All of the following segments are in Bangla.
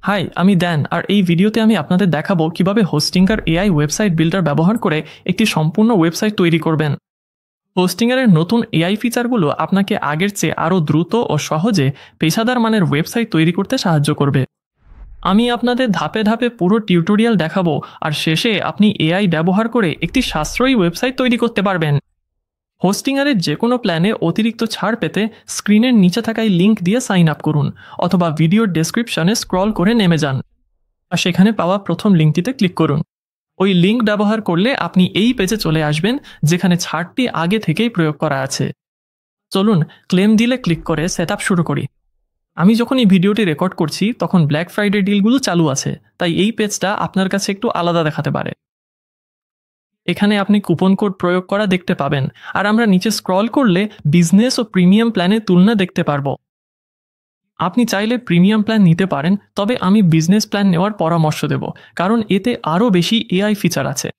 হাই, আমি ড্যান, আর এই ভিডিওতে আমি আপনাদের দেখাবো কিভাবে হোস্টিংকার এআই ওয়েবসাইট বিল্ডার ব্যবহার করে একটি সম্পূর্ণ ওয়েবসাইট তৈরি করবেন। হোস্টিংয়ারের নতুন এআই ফিচারগুলো আপনাকে আগের চেয়ে আরও দ্রুত ও সহজে পেশাদার মানের ওয়েবসাইট তৈরি করতে সাহায্য করবে। আমি আপনাদের ধাপে ধাপে পুরো টিউটোরিয়াল দেখাবো, আর শেষে আপনি এআই ব্যবহার করে একটি সাশ্রয়ী ওয়েবসাইট তৈরি করতে পারবেন। হোস্টিংয়ারের যে কোনো প্ল্যানে অতিরিক্ত ছাড় পেতে স্ক্রিনের নিচে থাকা এই লিঙ্ক দিয়ে সাইন আপ করুন, অথবা ভিডিওর ডেসক্রিপশনে স্ক্রল করে নেমে যান আর সেখানে পাওয়া প্রথম লিঙ্কটিতে ক্লিক করুন। ওই লিঙ্ক ব্যবহার করলে আপনি এই পেজে চলে আসবেন যেখানে ছাড়টি আগে থেকেই প্রয়োগ করা আছে। চলুন ক্লেম ডিলে ক্লিক করে সেটআপ শুরু করি। আমি যখন এই ভিডিওটি রেকর্ড করছি তখন ব্ল্যাক ফ্রাইডে ডিলগুলো চালু আছে, তাই এই পেজটা আপনার কাছে একটু আলাদা দেখাতে পারে। এখানে আপনি কুপন কোড প্রয়োগ করা দেখতে পাবেন, আর আমরা নিচে স্ক্রল করলে বিজনেস ও প্রিমিয়াম প্ল্যানের তুলনা দেখতে পারবো। আপনি চাইলে প্রিমিয়াম প্ল্যান নিতে পারেন, তবে আমি বিজনেস প্ল্যান নেওয়ার পরামর্শ দেব, কারণ এতে আরও বেশি এআই ফিচার আছে।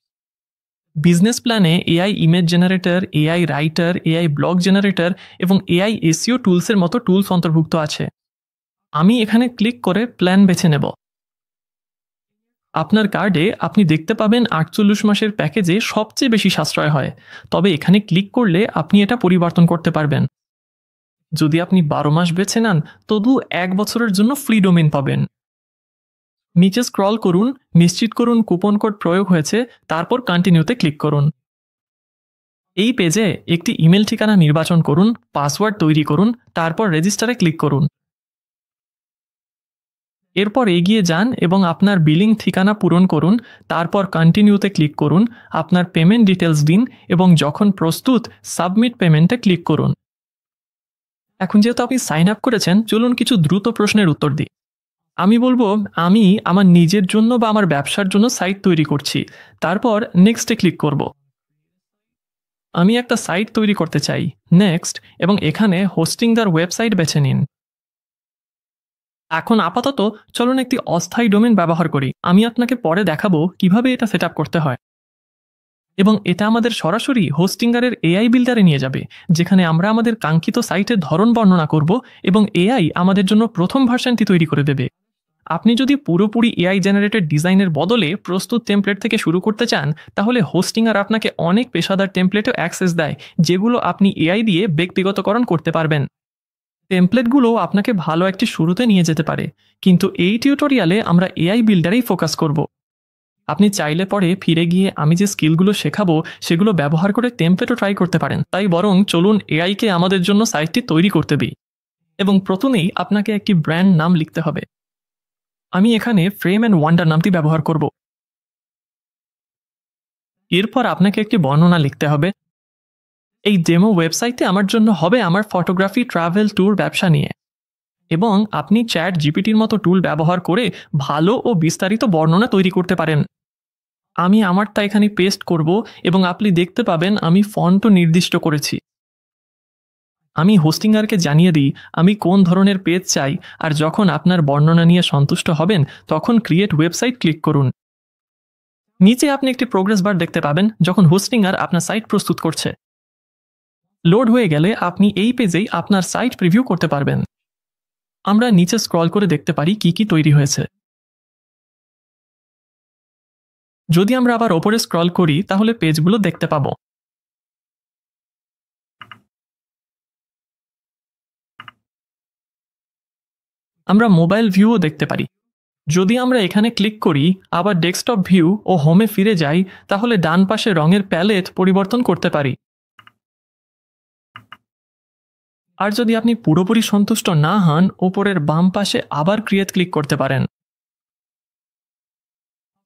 বিজনেস প্ল্যানে AI image generator, AI writer, AI blog generator এবং এআই এসইও টুলসের মতো টুলস অন্তর্ভুক্ত আছে। আমি এখানে ক্লিক করে প্ল্যান বেছে নেব। আপনার কার্ডে আপনি দেখতে পাবেন 48 মাসের প্যাকেজে সবচেয়ে বেশি সাশ্রয় হয়, তবে এখানে ক্লিক করলে আপনি এটা পরিবর্তন করতে পারবেন। যদি আপনি 12 মাস বেছে নেন, তবু 1 বছরের জন্য ফ্রি ডোমেইন পাবেন। নিচে স্ক্রল করুন, নিশ্চিত করুন কুপন কোড প্রয়োগ হয়েছে, তারপর কন্টিনিউতে ক্লিক করুন। এই পেজে একটি ইমেল ঠিকানা নির্বাচন করুন, পাসওয়ার্ড তৈরি করুন, তারপর রেজিস্টারে ক্লিক করুন। এরপর এগিয়ে যান এবং আপনার বিলিং ঠিকানা পূরণ করুন, তারপর কন্টিনিউতে ক্লিক করুন, আপনার পেমেন্ট ডিটেলস দিন এবং যখন প্রস্তুত সাবমিট পেমেন্টে ক্লিক করুন। এখন যেহেতু আপনি সাইন আপ করেছেন, চলুন কিছু দ্রুত প্রশ্নের উত্তর দিই। আমি বলবো আমি আমার নিজের জন্য বা আমার ব্যবসার জন্য সাইট তৈরি করছি, তারপর নেক্সটে ক্লিক করব। আমি একটা সাইট তৈরি করতে চাই, নেক্সট, এবং এখানে হোস্টিং দ্য ওয়েবসাইট বেছে নিন। এখন আপাতত চলুন একটি অস্থায়ী ডোমেন ব্যবহার করি। আমি আপনাকে পরে দেখাবো কিভাবে এটা সেট আপ করতে হয়। এবং এটা আমাদের সরাসরি হোস্টিংয়ারের এআই বিল্ডারে নিয়ে যাবে, যেখানে আমরা আমাদের কাঙ্ক্ষিত সাইটের ধরন বর্ণনা করব এবং এআই আমাদের জন্য প্রথম ভার্সনটি তৈরি করে দেবে। আপনি যদি পুরোপুরি এআই জেনারেটেড ডিজাইনের বদলে প্রস্তুত টেমপ্লেট থেকে শুরু করতে চান, তাহলে হোস্টিংয়ার আপনাকে অনেক পেশাদার টেমপ্লেটও অ্যাক্সেস দেয়, যেগুলো আপনি এআই দিয়ে ব্যক্তিগতকরণ করতে পারবেন। টেমপ্লেটগুলো আপনাকে ভালো একটি শুরুতে নিয়ে যেতে পারে, কিন্তু এই টিউটোরিয়ালে আমরা এআই বিল্ডারেই ফোকাস করব। আপনি চাইলে পরে ফিরে গিয়ে আমি যে স্কিলগুলো শেখাবো সেগুলো ব্যবহার করে টেমপ্লেটও ট্রাই করতে পারেন। তাই বরং চলুন এআইকে আমাদের জন্য সাইটটি তৈরি করতে দিই। এবং প্রথমেই আপনাকে একটি ব্র্যান্ড নাম লিখতে হবে। আমি এখানে ফ্রেম অ্যান্ড ওয়ান্ডার নামটি ব্যবহার করব। এরপর আপনাকে একটি বর্ণনা লিখতে হবে। এই ডেমো ওয়েবসাইটে আমার জন্য হবে আমার ফটোগ্রাফি, ট্রাভেল, ট্যুর ব্যবসা নিয়ে। এবং আপনি চ্যাট জিপিটির মতো টুল ব্যবহার করে ভালো ও বিস্তারিত বর্ণনা তৈরি করতে পারেন। আমি আমারটা এখানে পেস্ট করব এবং আপনি দেখতে পাবেন আমি ফন্টও নির্দিষ্ট করেছি। আমি হোস্টিংয়ারকে জানিয়ে দিই আমি কোন ধরনের পেজ চাই, আর যখন আপনার বর্ণনা নিয়ে সন্তুষ্ট হবেন তখন ক্রিয়েট ওয়েবসাইট ক্লিক করুন। নিচে আপনি একটি প্রোগ্রেস বার দেখতে পাবেন যখন হোস্টিংয়ার আপনার সাইট প্রস্তুত করছে। লোড হয়ে গেলে আপনি এই পেজেই আপনার সাইট প্রিভিউ করতে পারবেন। আমরা নিচে স্ক্রল করে দেখতে পারি কি কি তৈরি হয়েছে। যদি আমরা আবার ওপরে স্ক্রল করি তাহলে পেজগুলো দেখতে পাবো। আমরা মোবাইল ভিউও দেখতে পারি। যদি আমরা এখানে ক্লিক করি, আবার ডেস্কটপ ভিউ ও হোমে ফিরে যাই, তাহলে ডান পাশে রঙের প্যালেট পরিবর্তন করতে পারি। আর যদি আপনি পুরোপুরি সন্তুষ্ট না হন, উপরের বাম পাশে আবার ক্রিয়েট ক্লিক করতে পারেন।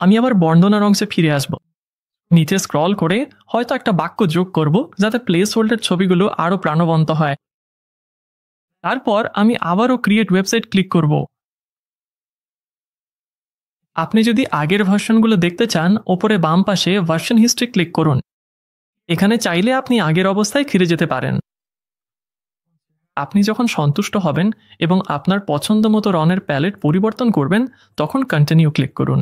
আমি আবার বর্ণনার অংশে ফিরে আসব। নিচে স্ক্রল করে হয়তো একটা বাক্য যোগ করব যাতে প্লেস হোল্ডার ছবিগুলো আরও প্রাণবন্ত হয়। তারপর আমি আবারও ক্রিয়েট ওয়েবসাইট ক্লিক করব। আপনি যদি আগের ভার্সনগুলো দেখতে চান, ওপরে বাম পাশে ভার্সন হিস্ট্রি ক্লিক করুন। এখানে চাইলে আপনি আগের অবস্থায় ফিরে যেতে পারেন। আপনি যখন সন্তুষ্ট হবেন এবং আপনার পছন্দ মতো রঙের প্যালেট পরিবর্তন করবেন, তখন কন্টিনিউ ক্লিক করুন।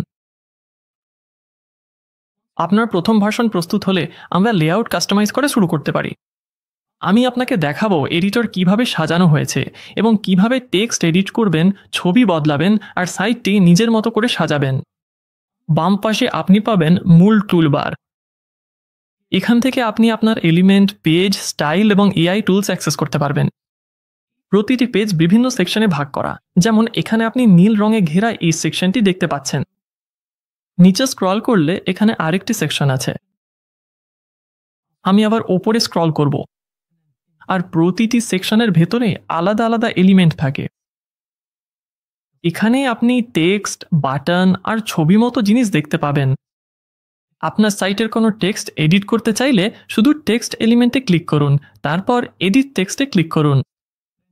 আপনার প্রথম ভার্সন প্রস্তুত হলে আমরা লেআউট কাস্টমাইজ করে শুরু করতে পারি। আমি আপনাকে দেখাবো এডিটর কিভাবে সাজানো হয়েছে এবং কিভাবে টেক্সট এডিট করবেন, ছবি বদলাবেন আর সাইটটি নিজের মতো করে সাজাবেন। বাম পাশে আপনি পাবেন মূল টুলবার। এখান থেকে আপনি আপনার এলিমেন্ট, পেজ, স্টাইল এবং এআই টুলস অ্যাক্সেস করতে পারবেন। প্রতিটি পেজ বিভিন্ন সেকশনে ভাগ করা, যেমন এখানে আপনি নীল রঙে ঘেরা এই সেকশনটি দেখতে পাচ্ছেন। নিচে স্ক্রল করলে এখানে আরেকটি সেকশন আছে। আমি আবার ওপরে স্ক্রল করব, আর প্রতিটি সেকশনের ভেতরে আলাদা আলাদা এলিমেন্ট থাকে। এখানে আপনি টেক্সট, বাটন আর ছবি মতো জিনিস দেখতে পাবেন। আপনার সাইটের কোনো টেক্সট এডিট করতে চাইলে শুধু টেক্সট এলিমেন্টে ক্লিক করুন, তারপর এডিট টেক্সটে ক্লিক করুন।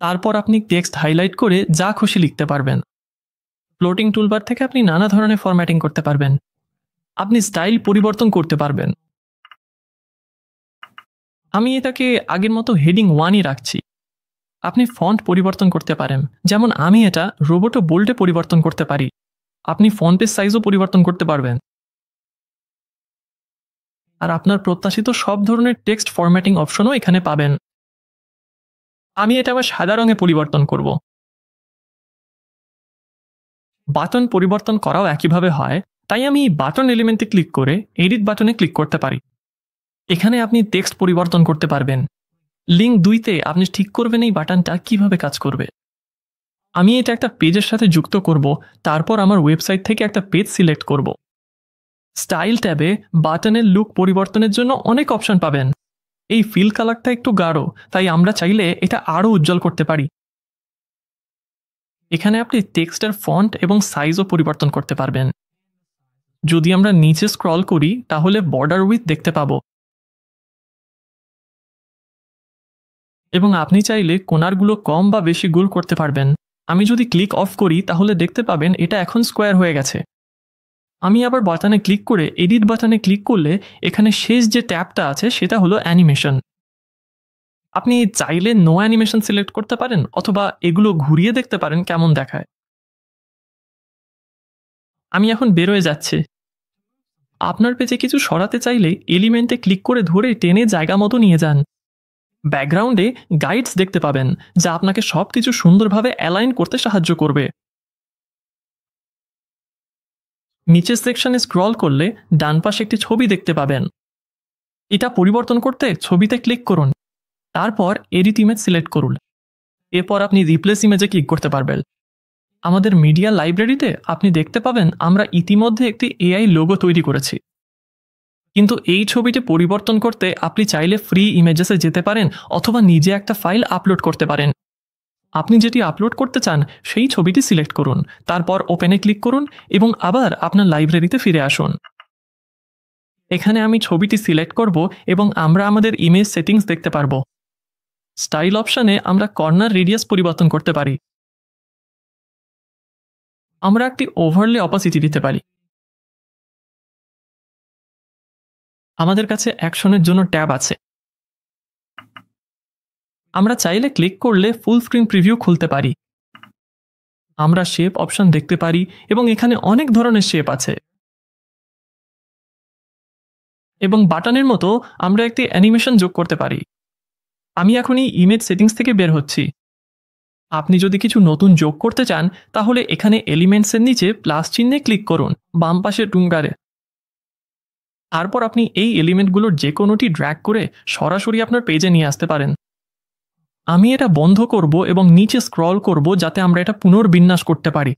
তারপর আপনি টেক্সট হাইলাইট করে যা খুশি লিখতে পারবেন। ফ্লোটিং টুলবার থেকে আপনি নানা ধরনের ফরম্যাটিং করতে পারবেন। আপনি স্টাইল পরিবর্তন করতে পারবেন। আমি এটাকে আগের মতো হেডিং 1ই রাখছি। আপনি ফন্ট পরিবর্তন করতে পারেন, যেমন আমি এটা রোবোটো বোল্ডে পরিবর্তন করতে পারি। আপনি ফন্টের সাইজও পরিবর্তন করতে পারবেন। আর আপনার প্রত্যাশিত সব ধরনের টেক্সট ফরম্যাটিং অপশনও এখানে পাবেন। আমি এটা আবার সাদা রঙে পরিবর্তন করব। বাটন পরিবর্তন করাও একইভাবে হয়, তাই আমি বাটন এলিমেন্টে ক্লিক করে এডিট বাটনে ক্লিক করতে পারি। এখানে আপনি টেক্সট পরিবর্তন করতে পারবেন। লিঙ্ক 2তে আপনি ঠিক করবেন এই বাটনটা কিভাবে কাজ করবে। আমি এটা একটা পেজের সাথে যুক্ত করব, তারপর আমার ওয়েবসাইট থেকে একটা পেজ সিলেক্ট করব। স্টাইল ট্যাবে বাটনের লুক পরিবর্তনের জন্য অনেক অপশন পাবেন। এই ফিল কালারটা একটু গাঢ়, তাই আমরা চাইলে এটা আরও উজ্জ্বল করতে পারি। এখানে আপনি টেক্সটের ফন্ট এবং সাইজও পরিবর্তন করতে পারবেন। যদি আমরা নিচে স্ক্রল করি তাহলে বর্ডার উইথ দেখতে পাবো, এবং আপনি চাইলে কোণারগুলো কম বা বেশি গোল করতে পারবেন। আমি যদি ক্লিক অফ করি তাহলে দেখতে পাবেন এটা এখন স্কোয়ার হয়ে গেছে। আমি আবার বাটনে ক্লিক করে এডিট বাটনে ক্লিক করলে এখানে শেষ যে ট্যাবটা আছে সেটা হলো অ্যানিমেশন। আপনি চাইলে নো অ্যানিমেশন সিলেক্ট করতে পারেন, অথবা এগুলো ঘুরিয়ে দেখতে পারেন কেমন দেখায়। আমি এখন বেরোয় যাচ্ছি। আপনার পেজে কিছু সরাতে চাইলে এলিমেন্টে ক্লিক করে ধরে টেনে জায়গা মতো নিয়ে যান। ব্যাকগ্রাউন্ডে গাইডস দেখতে পাবেন, যা আপনাকে সবকিছু সুন্দরভাবে অ্যালাইন করতে সাহায্য করবে। নিচের সেকশনে স্ক্রল করলে ডান পাশে একটি ছবি দেখতে পাবেন। এটা পরিবর্তন করতে ছবিতে ক্লিক করুন, তারপর এডিট ইমেজ সিলেক্ট করুন। এরপর আপনি রিপ্লেস ইমেজে ক্লিক করতে পারবেন। আমাদের মিডিয়া লাইব্রেরিতে আপনি দেখতে পাবেন আমরা ইতিমধ্যে একটি এআই লোগো তৈরি করেছি। কিন্তু এই ছবিটি পরিবর্তন করতে আপনি চাইলে ফ্রি ইমেজেসে যেতে পারেন, অথবা নিজে একটা ফাইল আপলোড করতে পারেন। আপনি যেটি আপলোড করতে চান সেই ছবিটি সিলেক্ট করুন, তারপর ওপেনে ক্লিক করুন এবং আবার আপনার লাইব্রেরিতে ফিরে আসুন। এখানে আমি ছবিটি সিলেক্ট করব এবং আমরা আমাদের ইমেজ সেটিংস দেখতে পারব। স্টাইল অপশনে আমরা কর্নার রেডিয়াস পরিবর্তন করতে পারি। আমরা একটি ওভারলে অপাসিটি দিতে পারি। আমাদের কাছে অ্যাকশনের জন্য ট্যাব আছে। আমরা চাইলে ক্লিক করলে ফুল স্ক্রিন প্রিভিউ খুলতে পারি। আমরা শেপ অপশন দেখতে পারি এবং এখানে অনেক ধরনের শেপ আছে। এবং বাটনের মতো আমরা একটি অ্যানিমেশন যোগ করতে পারি। আমি এখন এই ইমেজ সেটিংস থেকে বের হচ্ছি। আপনি যদি কিছু নতুন যোগ করতে চান তাহলে এখানে এলিমেন্টসের নিচে প্লাস চিহ্নে ক্লিক করুন বাম পাশে টুলবারে। তারপর আপনি এই এলিমেন্টগুলোর যে কোনোটি ড্র্যাগ করে সরাসরি আপনার পেজে নিয়ে আসতে পারেন। আমি এটা বন্ধ করব এবং নিচে স্ক্রল করব যাতে আমরা এটা পুনর্বিন্যাস করতে পারি।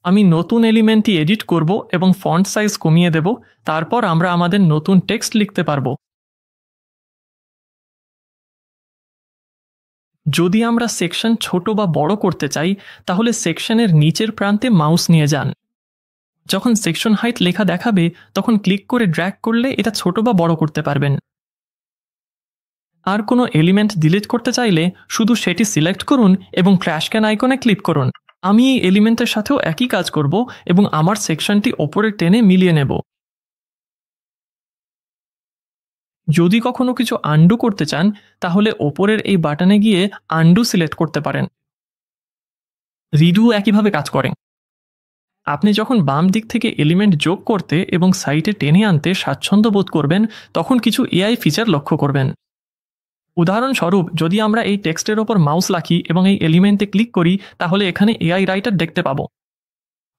আমি নতুন এলিমেন্টটি এডিট করব এবং ফন্ট সাইজ কমিয়ে দেব। তারপর আমরা আমাদের নতুন টেক্সট লিখতে পারবো। যদি আমরা সেকশন ছোট বা বড় করতে চাই তাহলে সেকশনের নিচের প্রান্তে মাউস নিয়ে যান। যখন সেকশন হাইট লেখা দেখাবে তখন ক্লিক করে ড্র্যাগ করলে এটা ছোট বা বড় করতে পারবেন। আর কোনো এলিমেন্ট ডিলিট করতে চাইলে শুধু সেটি সিলেক্ট করুন এবং ট্র্যাশ ক্যান আইকনে ক্লিক করুন। আমি এই এলিমেন্টের সাথেও একই কাজ করব এবং আমার সেকশনটি ওপরে টেনে মিলিয়ে নেব। যদি কখনো কিছু আন্ডু করতে চান তাহলে ওপরের এই বাটনে গিয়ে আন্ডু সিলেক্ট করতে পারেন। রিডু একইভাবে কাজ করে। আপনি যখন বাম দিক থেকে এলিমেন্ট যোগ করতে এবং সাইটে টেনে আনতে স্বাচ্ছন্দ্য বোধ করবেন, তখন কিছু এআই ফিচার লক্ষ্য করবেন। উদাহরণস্বরূপ, যদি আমরা এই টেক্সটের ওপর মাউস রাখি এবং এই এলিমেন্টে ক্লিক করি, তাহলে এখানে এআই রাইটার দেখতে পাবো।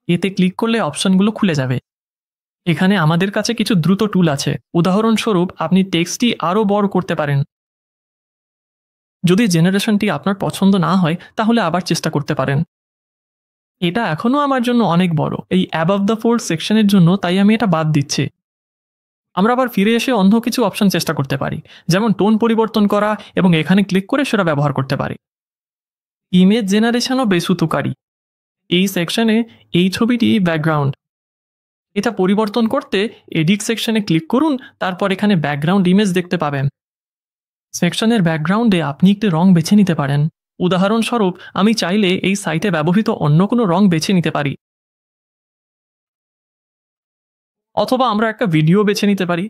এতে ক্লিক করলে অপশনগুলো খুলে যাবে। এখানে আমাদের কাছে কিছু দ্রুত টুল আছে। উদাহরণস্বরূপ, আপনি টেক্সটটি আরও বড় করতে পারেন। যদি জেনারেশনটি আপনার পছন্দ না হয়, তাহলে আবার চেষ্টা করতে পারেন। এটা এখনও আমার জন্য অনেক বড় এই অ্যাবাভ দ্য ফোল্ড সেকশনের জন্য, তাই আমি এটা বাদ দিচ্ছি। আমরা আবার ফিরে এসে অন্য কিছু অপশন চেষ্টা করতে পারি, যেমন টোন পরিবর্তন করা, এবং এখানে ক্লিক করে সেটা ব্যবহার করতে পারি। ইমেজ জেনারেশনও বেশ উপকারী। এই সেকশনে এই ছবিটি ব্যাকগ্রাউন্ড। এটা পরিবর্তন করতে এডিট সেকশনে ক্লিক করুন, তারপর এখানে ব্যাকগ্রাউন্ড ইমেজ দেখতে পাবেন। সেকশনের ব্যাকগ্রাউন্ডে আপনি একটি রং বেছে নিতে পারেন। উদাহরণস্বরূপ, আমি চাইলে এই সাইটে ব্যবহৃত অন্য কোনো রং বেছে নিতে পারি, অথবা আমরা একটা ভিডিও বেছে নিতে পারি।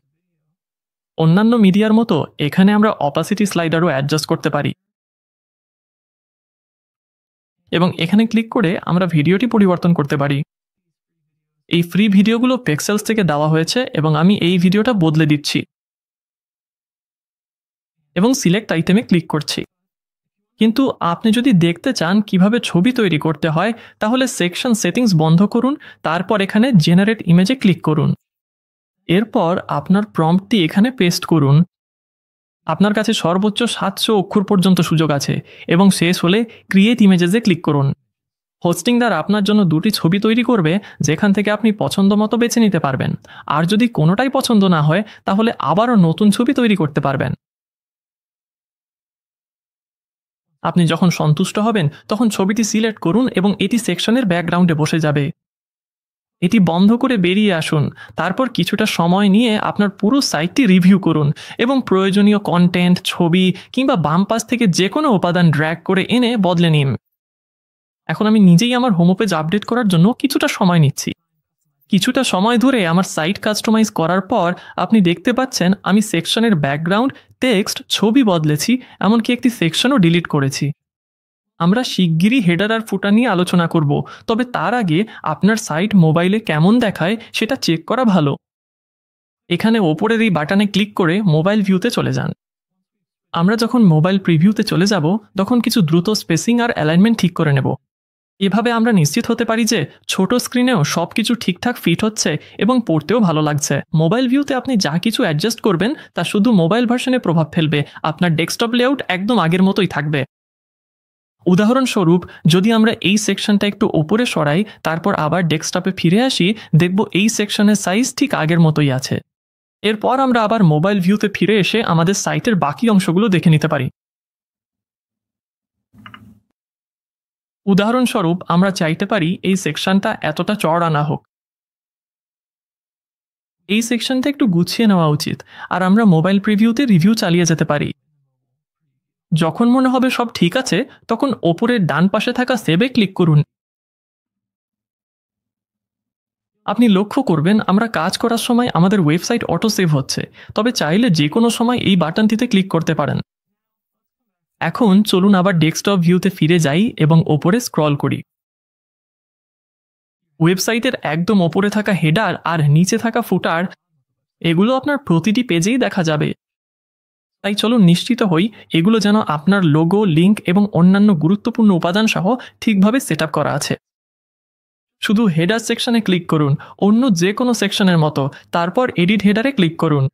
অন্যান্য মিডিয়ার মতো এখানে আমরা অপাসিটি স্লাইডারও অ্যাডজাস্ট করতে পারি, এবং এখানে ক্লিক করে আমরা ভিডিওটি পরিবর্তন করতে পারি। এই ফ্রি ভিডিওগুলো পিক্সেলস থেকে দেওয়া হয়েছে, এবং আমি এই ভিডিওটা বদলে দিচ্ছি এবং সিলেক্ট আইটেমে ক্লিক করছি। কিন্তু আপনি যদি দেখতে চান কিভাবে ছবি তৈরি করতে হয়, তাহলে সেকশন সেটিংস বন্ধ করুন, তারপর এখানে জেনারেট ইমেজে ক্লিক করুন। এরপর আপনার প্রম্পটটি এখানে পেস্ট করুন। আপনার কাছে সর্বোচ্চ 700 অক্ষর পর্যন্ত সুযোগ আছে, এবং শেষ হলে ক্রিয়েট ইমেজেসে ক্লিক করুন। হোস্টিংদার আপনার জন্য দুটি ছবি তৈরি করবে, যেখান থেকে আপনি পছন্দ মতো বেছে নিতে পারবেন। আর যদি কোনোটাই পছন্দ না হয়, তাহলে আবারও নতুন ছবি তৈরি করতে পারবেন। আপনি যখন সন্তুষ্ট হবেন, তখন ছবিটি সিলেক্ট করুন এবং এটি সেকশনের ব্যাকগ্রাউন্ডে বসে যাবে। এটি বন্ধ করে বেরিয়ে আসুন, তারপর কিছুটা সময় নিয়ে আপনার পুরো সাইটটি রিভিউ করুন এবং প্রয়োজনীয় কন্টেন্ট, ছবি কিংবা বাম পাশ থেকে যে কোনো উপাদান ড্র্যাগ করে এনে বদলে নিন। এখন আমি নিজেই আমার হোম পেজ আপডেট করার জন্য কিছুটা সময় নিচ্ছি। কিছুটা সময় ধরে আমার সাইট কাস্টমাইজ করার পর আপনি দেখতে পাচ্ছেন আমি সেকশনের ব্যাকগ্রাউন্ড, টেক্সট, ছবি বদলেছি, এমনকি একটি সেকশনও ডিলিট করেছি। আমরা শিগগিরই হেডার আর ফুটার নিয়ে আলোচনা করব, তবে তার আগে আপনার সাইট মোবাইলে কেমন দেখায় সেটা চেক করা ভালো। এখানে ওপরের এই বাটনে ক্লিক করে মোবাইল ভিউতে চলে যান। আমরা যখন মোবাইল প্রিভিউতে চলে যাব, তখন কিছু দ্রুত স্পেসিং আর অ্যালাইনমেন্ট ঠিক করে নেব। এভাবে আমরা নিশ্চিত হতে পারি যে ছোট স্ক্রিনেও সব কিছু ঠিকঠাক ফিট হচ্ছে এবং পড়তেও ভালো লাগছে। মোবাইল ভিউতে আপনি যা কিছু অ্যাডজাস্ট করবেন তা শুধু মোবাইল ভার্সনে প্রভাব ফেলবে, আপনার ডেস্কটপ লেআউট একদম আগের মতোই থাকবে। উদাহরণস্বরূপ, যদি আমরা এই সেকশনটা একটু ওপরে সরাই, তারপর আবার ডেস্কটপে ফিরে আসি, দেখব এই সেকশনের সাইজ ঠিক আগের মতোই আছে। এরপর আমরা আবার মোবাইল ভিউতে ফিরে এসে আমাদের সাইটের বাকি অংশগুলো দেখে নিতে পারি। উদাহরণস্বরূপ, আমরা চাইতে পারি এই সেকশনটা এতটা চওড়া না হোক, এই সেকশনটা একটু গুছিয়ে নেওয়া উচিত, আর আমরা মোবাইল প্রিভিউতে রিভিউ চালিয়ে যেতে পারি। যখন মনে হবে সব ঠিক আছে, তখন ওপরের ডান পাশে থাকা সেভে ক্লিক করুন। আপনি লক্ষ্য করবেন আমরা কাজ করার সময় আমাদের ওয়েবসাইট অটো সেভ হচ্ছে, তবে চাইলে যে কোনো সময় এই বাটনটিতে ক্লিক করতে পারেন। এখন চলুন আবার ডেস্কটপ ভিউতে ফিরে যাই এবং ওপরে স্ক্রল করি। ওয়েবসাইটের একদম ওপরে থাকা হেডার আর নিচে থাকা ফুটার, এগুলো আপনার প্রতিটি পেজেই দেখা যাবে। তাই চলুন নিশ্চিত হই এগুলো যেন আপনার লোগো, লিঙ্ক এবং অন্যান্য গুরুত্বপূর্ণ উপাদান সহ ঠিকভাবে সেট আপ করা আছে। শুধু হেডার সেকশনে ক্লিক করুন, অন্য যে কোনো সেকশনের মতো, তারপর এডিট হেডারে ক্লিক করুন।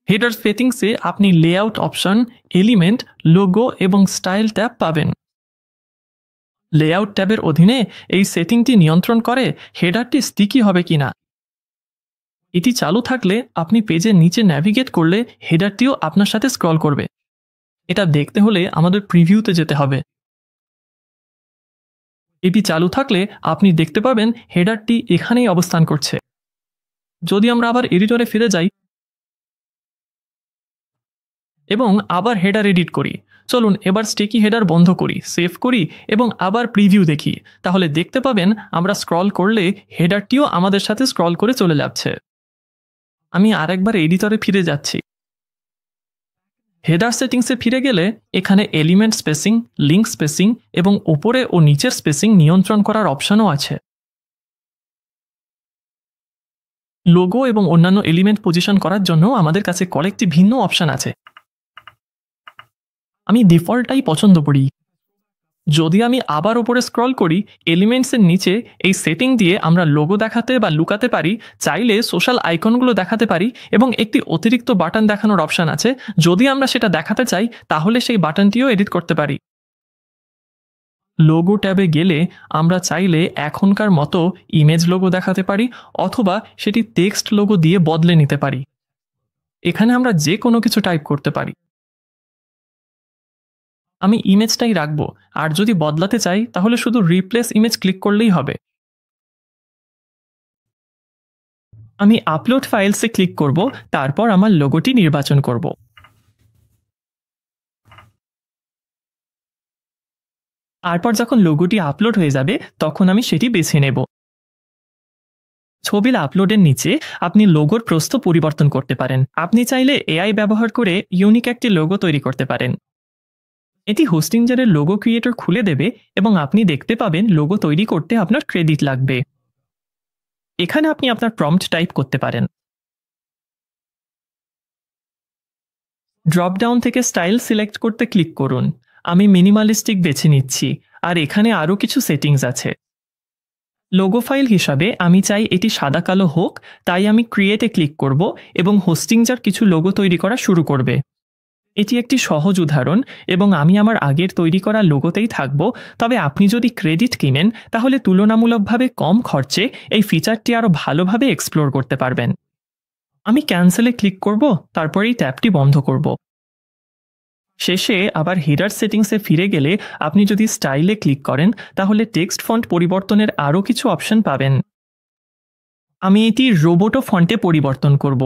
হেডার সেটিংসে আপনি লেআউট অপশন, এলিমেন্ট, লোগো এবং স্টাইল ট্যাব পাবেন। লেআউট ট্যাবের অধীনে এই সেটিংটি নিয়ন্ত্রণ করে হেডারটি স্টিকি হবে কিনা। এটি চালু থাকলে আপনি পেজের নিচে ন্যাভিগেট করলে হেডারটিও আপনার সাথে স্ক্রল করবে। এটা দেখতে হলে আমাদের প্রিভিউতে যেতে হবে। এটি চালু থাকলে আপনি দেখতে পাবেন হেডারটি এখানেই অবস্থান করছে। যদি আমরা আবার এডিটরে ফিরে যাই এবং আবার হেডার এডিট করি, চলুন এবার স্টিকি হেডার বন্ধ করি, সেভ করি এবং আবার প্রিভিউ দেখি, তাহলে দেখতে পাবেন আমরা স্ক্রল করলে হেডারটিও আমাদের সাথে স্ক্রল করে চলে যাচ্ছে। আমি আরেকবার এডিটরে ফিরে যাচ্ছি। হেডার সেটিংসে ফিরে গেলে এখানে এলিমেন্ট স্পেসিং, লিঙ্ক স্পেসিং এবং উপরে ও নিচের স্পেসিং নিয়ন্ত্রণ করার অপশনও আছে। লোগো এবং অন্যান্য এলিমেন্ট পজিশন করার জন্য আমাদের কাছে কয়েকটি ভিন্ন অপশন আছে। আমি ডিফল্টটাই পছন্দ করি। যদি আমি আবার উপরে স্ক্রল করি, এলিমেন্টসের নিচে এই সেটিং দিয়ে আমরা লোগো দেখাতে বা লুকাতে পারি, চাইলে সোশ্যাল আইকনগুলো দেখাতে পারি এবং একটি অতিরিক্ত বাটন দেখানোর অপশন আছে। যদি আমরা সেটা দেখাতে চাই তাহলে সেই বাটনটিও এডিট করতে পারি। লোগো ট্যাবে গেলে আমরা চাইলে এখনকার মতো ইমেজ লোগো দেখাতে পারি অথবা সেটি টেক্সট লোগো দিয়ে বদলে নিতে পারি। এখানে আমরা যে কোনো কিছু টাইপ করতে পারি। আমি ইমেজটাই রাখবো, আর যদি বদলাতে চাই তাহলে শুধু রিপ্লেস ইমেজ ক্লিক করলেই হবে। আমি আপলোড ফাইলসে ক্লিক করব, তারপর আমার লোগোটি নির্বাচন করব। তারপর যখন লোগোটি আপলোড হয়ে যাবে তখন আমি সেটি বেছে নেব। ছবির আপলোডের নিচে আপনি লোগোর প্রস্থ পরিবর্তন করতে পারেন। আপনি চাইলে এআই ব্যবহার করে ইউনিক একটি লোগো তৈরি করতে পারেন। এটি হোস্টিংজারের লোগো ক্রিয়েটর খুলে দেবে এবং আপনি দেখতে পাবেন লোগো তৈরি করতে আপনার ক্রেডিট লাগবে। এখানে আপনি আপনার প্রম্পট টাইপ করতে পারেন। ড্রপডাউন থেকে স্টাইল সিলেক্ট করতে ক্লিক করুন। আমি মিনিমালিস্টিক বেছে নিচ্ছি, আর এখানে আরও কিছু সেটিংস আছে। লোগো ফাইল হিসাবে আমি চাই এটি সাদা কালো হোক, তাই আমি ক্রিয়েটে ক্লিক করব এবং হোস্টিংজার কিছু লোগো তৈরি করা শুরু করবে। এটি একটি সহজ উদাহরণ এবং আমি আমার আগের তৈরি করা লোগোতেই থাকব। তবে আপনি যদি ক্রেডিট কিনেন তাহলে তুলনামূলকভাবে কম খরচে এই ফিচারটি আরও ভালোভাবে এক্সপ্লোর করতে পারবেন। আমি ক্যান্সেলে ক্লিক করব, তারপর এই ট্যাবটি বন্ধ করব। শেষে আবার হেডার সেটিংসে ফিরে গেলে আপনি যদি স্টাইলে ক্লিক করেন তাহলে টেক্সট ফন্ট পরিবর্তনের আরও কিছু অপশন পাবেন। আমি এটি রোবোটো ফন্টে পরিবর্তন করব।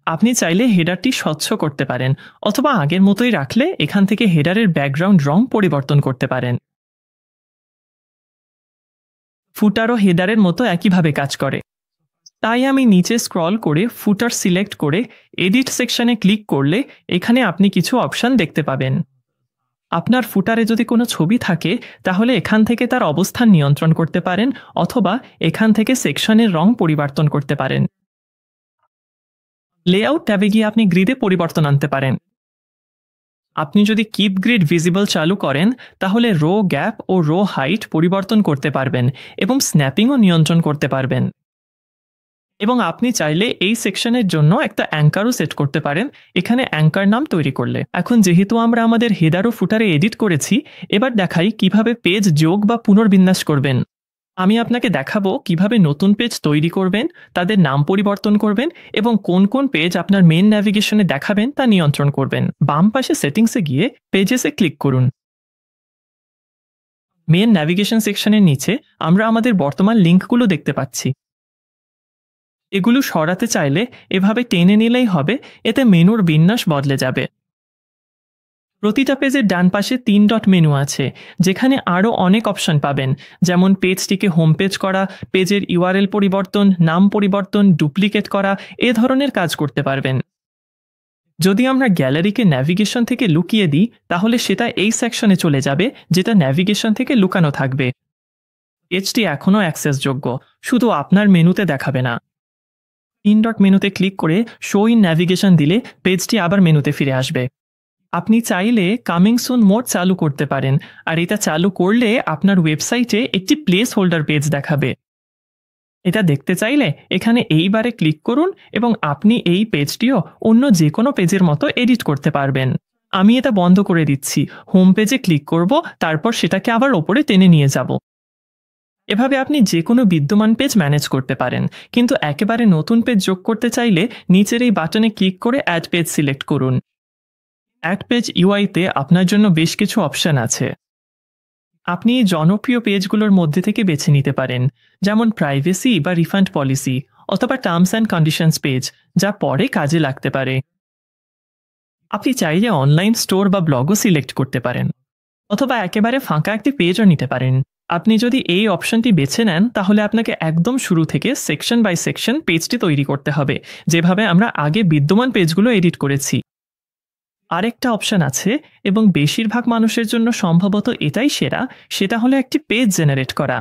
আপনি চাইলে হেডারটি স্বচ্ছ করতে পারেন অথবা আগের মতোই রাখলে এখান থেকে হেডারের ব্যাকগ্রাউন্ড রং পরিবর্তন করতে পারেন। ফুটারও হেডারের মতো একইভাবে কাজ করে। তাই আমি নিচে স্ক্রল করে ফুটার সিলেক্ট করে এডিট সেকশনে ক্লিক করলে এখানে আপনি কিছু অপশন দেখতে পাবেন। আপনার ফুটারে যদি কোনো ছবি থাকে তাহলে এখান থেকে তার অবস্থান নিয়ন্ত্রণ করতে পারেন অথবা এখান থেকে সেকশনের রং পরিবর্তন করতে পারেন। লেআউট ট্যাবে গিয়ে আপনি গ্রিডে পরিবর্তন আনতে পারেন। আপনি যদি কিপ গ্রিড ভিজিবল চালু করেন তাহলে রো গ্যাপ ও রো হাইট পরিবর্তন করতে পারবেন এবং স্ন্যাপিংও নিয়ন্ত্রণ করতে পারবেন। এবং আপনি চাইলে এই সেকশনের জন্য একটা অ্যাঙ্কারও সেট করতে পারেন এখানে অ্যাঙ্কার নাম তৈরি করলে। এখন যেহেতু আমরা আমাদের হেডার ও ফুটারে এডিট করেছি, এবার দেখাই কিভাবে পেজ যোগ বা পুনর্বিন্যাস করবেন। আমি আপনাকে দেখাবো কিভাবে নতুন পেজ তৈরি করবেন, তাদের নাম পরিবর্তন করবেন এবং কোন কোন পেজ আপনার মেন ন্যাভিগেশনে দেখাবেন তা নিয়ন্ত্রণ করবেন। বাম পাশে সেটিংসে গিয়ে পেজেসে ক্লিক করুন। মেন ন্যাভিগেশন সেকশনের নিচে আমরা আমাদের বর্তমান লিঙ্কগুলো দেখতে পাচ্ছি। এগুলো সরাতে চাইলে এভাবে টেনে নিলেই হবে, এতে মেনুর বিন্যাস বদলে যাবে। প্রতিটা পেজের ডান পাশে 3 ডট মেনু আছে, যেখানে আরও অনেক অপশন পাবেন, যেমন পেজটিকে হোম পেজ করা, পেজের ইউআরএল পরিবর্তন, নাম পরিবর্তন, ডুপ্লিকেট করা, এ ধরনের কাজ করতে পারবেন। যদি আমরা গ্যালারিকে ন্যাভিগেশন থেকে লুকিয়ে দিই তাহলে সেটা এই সেকশনে চলে যাবে যেটা ন্যাভিগেশন থেকে লুকানো থাকবে। পেজটি এখনও অ্যাক্সেসযোগ্য, শুধু আপনার মেনুতে দেখাবে না। 3 ডট মেনুতে ক্লিক করে শো ইন ন্যাভিগেশন দিলে পেজটি আবার মেনুতে ফিরে আসবে। আপনি চাইলে কামিং সুন মোড চালু করতে পারেন, আর এটা চালু করলে আপনার ওয়েবসাইটে একটি প্লেস হোল্ডার পেজ দেখাবে। এটা দেখতে চাইলে এখানে এইবারে ক্লিক করুন এবং আপনি এই পেজটিও অন্য যে কোনো পেজের মতো এডিট করতে পারবেন। আমি এটা বন্ধ করে দিচ্ছি, হোম পেজে ক্লিক করব, তারপর সেটাকে আবার ওপরে টেনে নিয়ে যাব। এভাবে আপনি যে কোনো বিদ্যমান পেজ ম্যানেজ করতে পারেন, কিন্তু একেবারে নতুন পেজ যোগ করতে চাইলে নিচের এই বাটনে ক্লিক করে অ্যাড পেজ সিলেক্ট করুন। অ্যাড পেজ ইউআইতে আপনার জন্য বেশ কিছু অপশন আছে। আপনি জনপ্রিয় পেজগুলোর মধ্যে থেকে বেছে নিতে পারেন, যেমন প্রাইভেসি বা রিফান্ড পলিসি অথবা টার্মস অ্যান্ড কন্ডিশনস পেজ, যা পরে কাজে লাগতে পারে। আপনি চাইলে অনলাইন স্টোর বা ব্লগও সিলেক্ট করতে পারেন, অথবা একেবারে ফাঁকা একটি পেজও নিতে পারেন। আপনি যদি এই অপশনটি বেছে নেন তাহলে আপনাকে একদম শুরু থেকে সেকশন বাই সেকশন পেজটি তৈরি করতে হবে, যেভাবে আমরা আগে বিদ্যমান পেজগুলো এডিট করেছি। আরেকটা অপশন আছে এবং বেশিরভাগ মানুষের জন্য সম্ভবত এটাই সেরা, সেটা হলো একটি পেজ জেনারেট করা।